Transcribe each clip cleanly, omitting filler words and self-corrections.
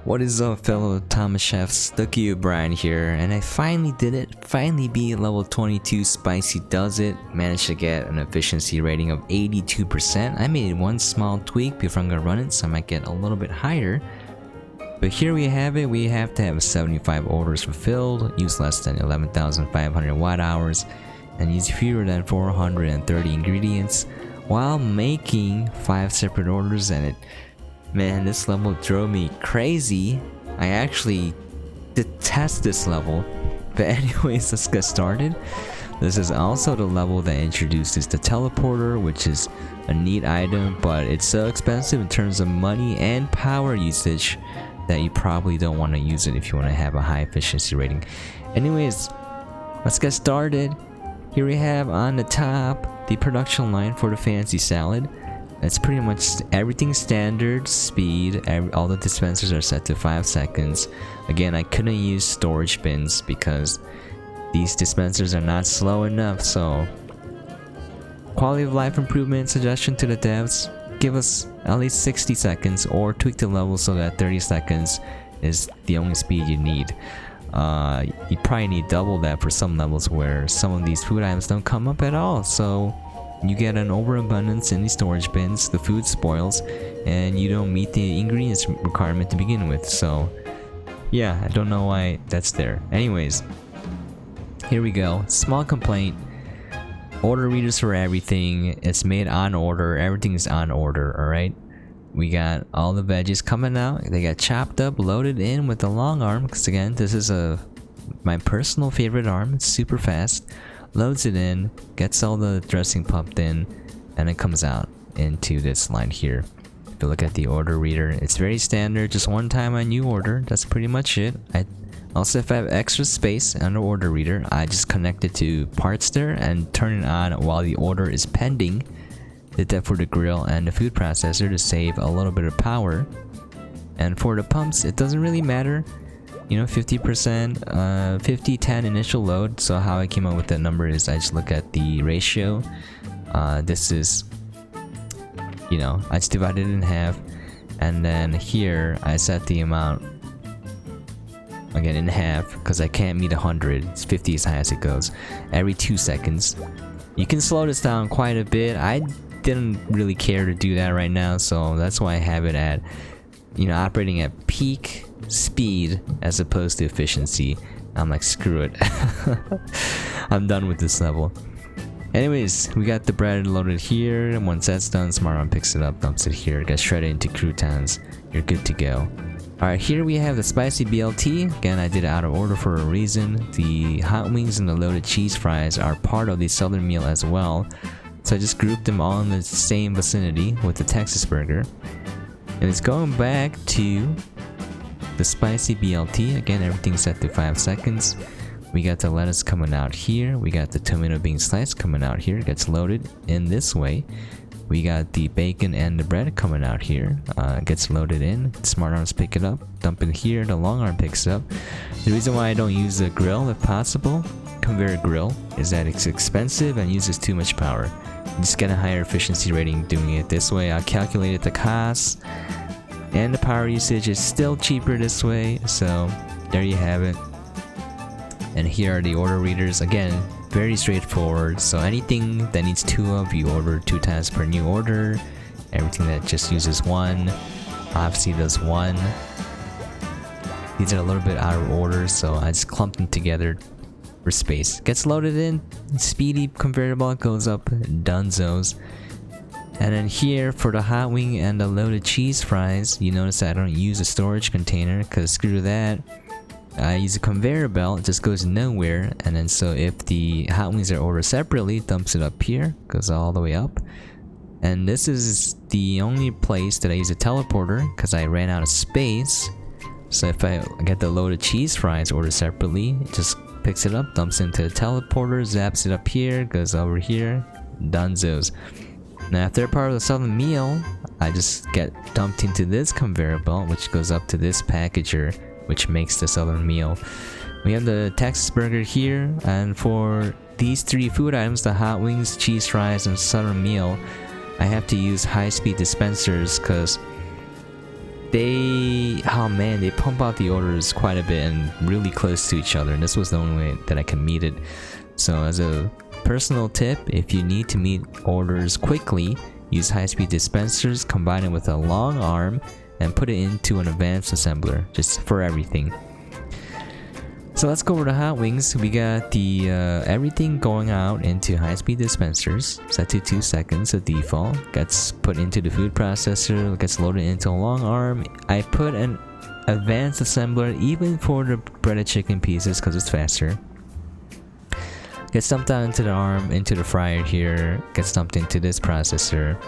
What is up, fellow Automachefs? Ducky O'Brien here, and I finally did it. Finally beat level 22 Spicy Does It. Managed to get an efficiency rating of 82%. I made one small tweak before I'm gonna run it, so I might get a little bit higher. But here we have it. We have to have 75 orders fulfilled, use less than 11,500 watt hours, and use fewer than 430 ingredients while making 5 separate orders. And it, man, this level drove me crazy. I actually detest this level. But anyways, let's get started. This is also the level that introduces the teleporter, which is a neat item, but it's so expensive in terms of money and power usage that you probably don't want to use it if you want to have a high efficiency rating. Anyways, let's get started. Here we have on the top the production line for the fancy salad. It's pretty much everything standard speed. All the dispensers are set to 5 seconds. Again, I couldn't use storage bins because these dispensers are not slow enough. So quality of life improvement suggestion to the devs: give us at least 60 seconds or tweak the level so that 30 seconds is the only speed you need. You probably need double that for some levels where some of these food items don't come up at all. So you get an overabundance in these storage bins, the food spoils, and you don't meet the ingredients requirement to begin with. So yeah, I don't know why that's there. Anyways, here we go. Small complaint: order readers for everything. It's made on order. Everything is on order. Alright, we got all the veggies coming out. They got chopped up, loaded in with the long arm, because again, this is my personal favorite arm. It's super fast. Loads it in, gets all the dressing pumped in, and it comes out into this line here. If you look at the order reader, it's very standard, just one time on new order. That's pretty much it. Also, if I have extra space on the order reader, I just connect it to parts there and turn it on while the order is pending. Did that for the grill and the food processor to save a little bit of power. And for the pumps, it doesn't really matter. You know, 50%, 50-10 initial load. So how I came up with that number is I just look at the ratio. This is, you know, I just divide it in half, and then here I set the amount again in half because I can't meet 100. It's 50 as high as it goes every 2 seconds. You can slow this down quite a bit. I didn't really care to do that right now, so that's why I have it at, you know, operating at peak speed as opposed to efficiency. I'm like, screw it. I'm done with this level. Anyways, we got the bread loaded here, and once that's done, SmartRun picks it up, dumps it here, gets shredded into croutons. You're good to go. Alright, here we have the spicy BLT. Again, I did it out of order for a reason. The hot wings and the loaded cheese fries are part of the southern meal as well, so I just grouped them all in the same vicinity with the Texas burger. And it's going back to the spicy BLT. Again, everything's set to 5 seconds. We got the lettuce coming out here. We got the tomato bean slice coming out here. It gets loaded in this way. We got the bacon and the bread coming out here. Gets loaded in. Smart arms pick it up, dump it here. The long arm picks it up. The reason why I don't use the grill, if possible, conveyor grill, is that it's expensive and uses too much power. You just get a higher efficiency rating doing it this way. I calculated the costs, and the power usage is still cheaper this way, so there you have it. And here are the order readers. Again, very straightforward. So anything that needs 2 of, you order 2 times per new order. Everything that just uses 1 obviously does 1. These are a little bit out of order, so I just clumped them together for space. Gets loaded in, speedy conveyor belt goes up, dunzos. And then here for the hot wing and the loaded cheese fries, you notice that I don't use a storage container because screw that. I use a conveyor belt, it just goes nowhere. And then so if the hot wings are ordered separately, dumps it up here, goes all the way up. And this is the only place that I use a teleporter because I ran out of space. So if I get the loaded cheese fries ordered separately, it just picks it up, dumps into the teleporter, zaps it up here, goes over here, dunzos. Now, if they're part of the southern meal, I just get dumped into this conveyor belt, which goes up to this packager, which makes the southern meal. We have the Texas burger here, and for these 3 food items, the hot wings, cheese fries, and southern meal, I have to use high-speed dispensers because oh man, they pump out the orders quite a bit and really close to each other, and this was the only way that I could meet it. So as a personal tip, if you need to meet orders quickly, use high-speed dispensers, combine it with a long arm, and put it into an advanced assembler, just for everything. So let's go over to Hot Wings. We got the everything going out into high-speed dispensers, set to 2 seconds. The default gets put into the food processor, gets loaded into a long arm. I put an advanced assembler even for the breaded chicken pieces because it's faster. Gets dumped out into the arm, into the fryer here, gets dumped into this processor,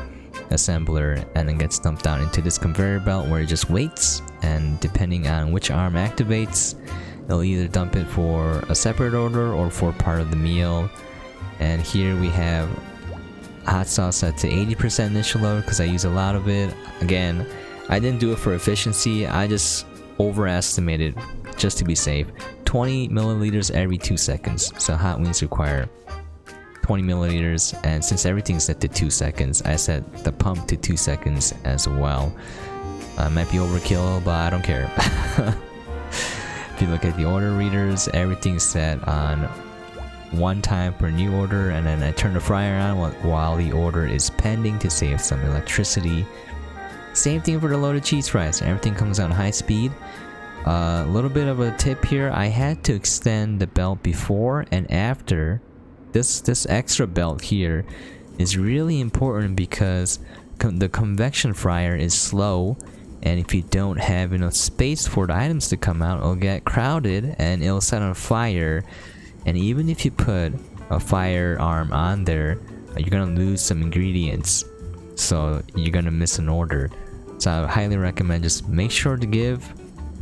assembler, and then gets dumped out into this conveyor belt where it just waits, and depending on which arm activates, it'll either dump it for a separate order or for part of the meal. And here we have hot sauce set to 80% initial load because I use a lot of it. Again, I didn't do it for efficiency, I just overestimated just to be safe. 20 milliliters every 2 seconds. So Hot Wings require 20 milliliters, and since everything's set to 2 seconds, I set the pump to 2 seconds as well. Might be overkill, but I don't care. If you look at the order readers, everything's set on 1 time per new order, and then I turn the fryer on while the order is pending to save some electricity. Same thing for the loaded cheese fries. Everything comes out high speed. A little bit of a tip here, I had to extend the belt before and after. This extra belt here is really important because the convection fryer is slow, and if you don't have enough space for the items to come out, it'll get crowded and it'll set on fire. And even if you put a firearm on there, you're gonna lose some ingredients, so you're gonna miss an order. So I highly recommend just make sure to give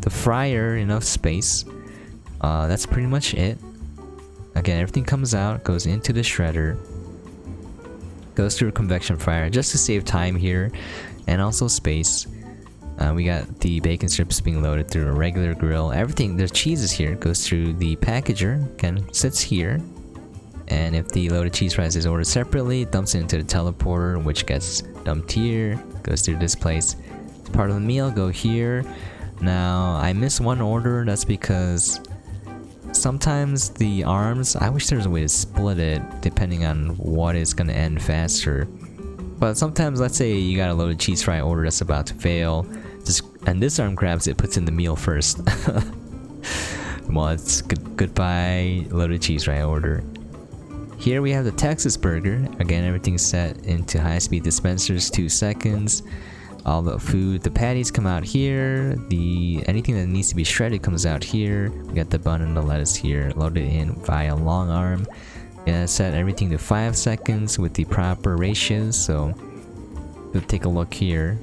the fryer enough space. That's pretty much it. Again, everything comes out, goes into the shredder, goes through a convection fryer just to save time here and also space. We got the bacon strips being loaded through a regular grill. Everything, the cheese is here, goes through the packager, again, sits here. And if the loaded cheese fries is ordered separately, it dumps it into the teleporter, which gets dumped here, goes through this place. It's part of the meal, go here. Now, I missed one order, that's because sometimes the arms, I wish there was a way to split it depending on what is going to end faster. But sometimes, let's say you got a loaded cheese fry order that's about to fail, and this arm grabs it, puts in the meal first. Well, it's goodbye loaded cheese fry order. Here we have the Texas burger. Again, everything's set into high-speed dispensers, 2 seconds. All the food, the patties come out here. Anything that needs to be shredded comes out here. We got the bun and the lettuce here, loaded in via long arm. And set everything to 5 seconds with the proper ratios. So we'll take a look here.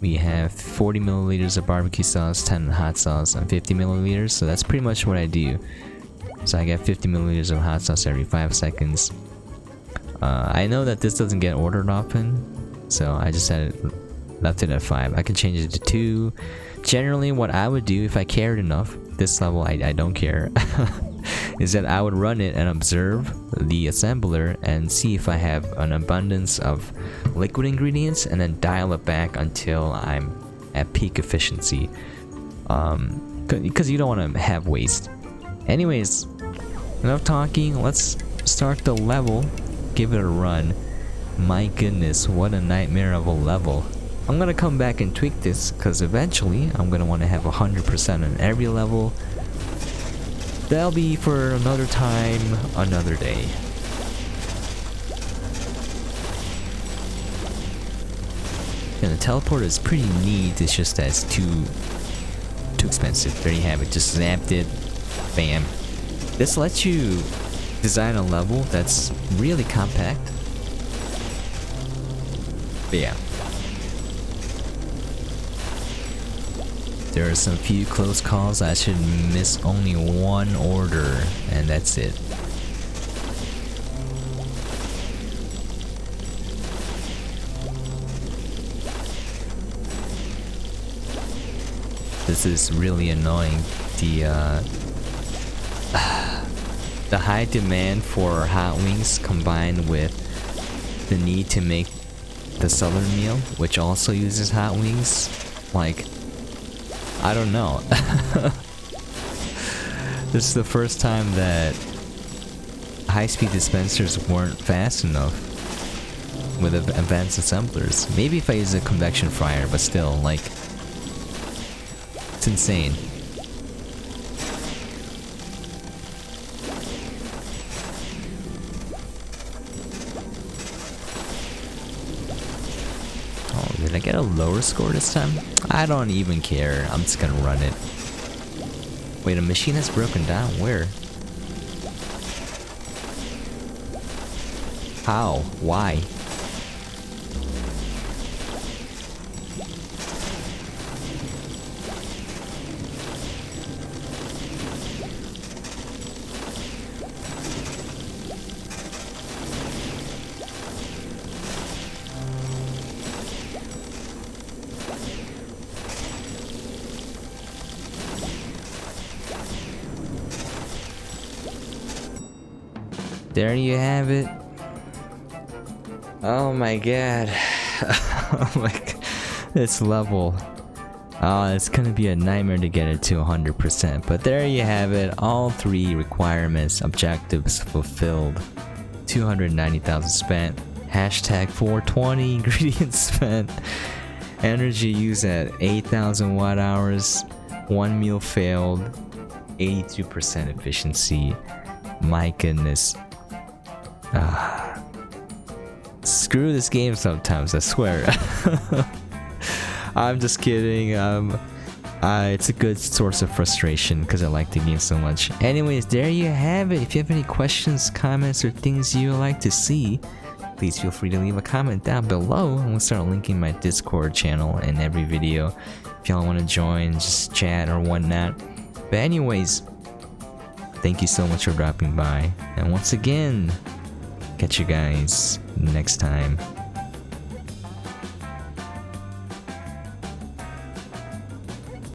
We have 40 milliliters of barbecue sauce, 10 hot sauce, and 50 milliliters. So that's pretty much what I do. So I get 50 milliliters of hot sauce every 5 seconds. I know that this doesn't get ordered often, so I just left it at 5. I can change it to 2. Generally, what I would do if I cared enough, this level I don't care, is that I would run it and observe the assembler and see if I have an abundance of liquid ingredients, and then dial it back until I'm at peak efficiency. Because you don't want to have waste. Anyways, enough talking, let's start the level. Give it a run. My goodness, what a nightmare of a level. I'm gonna come back and tweak this because eventually I'm gonna want to have 100% on every level. That'll be for another time, another day. And the teleporter is pretty neat, it's just that it's too expensive. There you have it, just zapped it, bam. This lets you design a level that's really compact. But yeah. There are some few close calls. I should miss only one order, and that's it. This is really annoying. The high demand for hot wings combined with the need to make the southern meal, which also uses hot wings. Like, I don't know. This is the first time that high-speed dispensers weren't fast enough with advanced assemblers. Maybe if I use a convection fryer, but still, like, it's insane. Oh, did I get a lower score this time? I don't even care. I'm just gonna run it. Wait, a machine has broken down. Where? How? Why? There you have it. Oh my god. Oh my god. This level. Oh, it's gonna be a nightmare to get it to 100%. But there you have it. All 3 requirements, objectives fulfilled. 290,000 spent. Hashtag 420 ingredients spent. Energy used at 8,000 watt hours. 1 meal failed. 82% efficiency. My goodness. Screw this game sometimes, I swear. I'm just kidding. It's a good source of frustration because I like the game so much. Anyways, there you have it. If you have any questions, comments, or things you would like to see, please feel free to leave a comment down below, and we'll start linking my Discord channel in every video if y'all want to join, just chat or whatnot. But anyways, thank you so much for dropping by, and once again, catch you guys next time.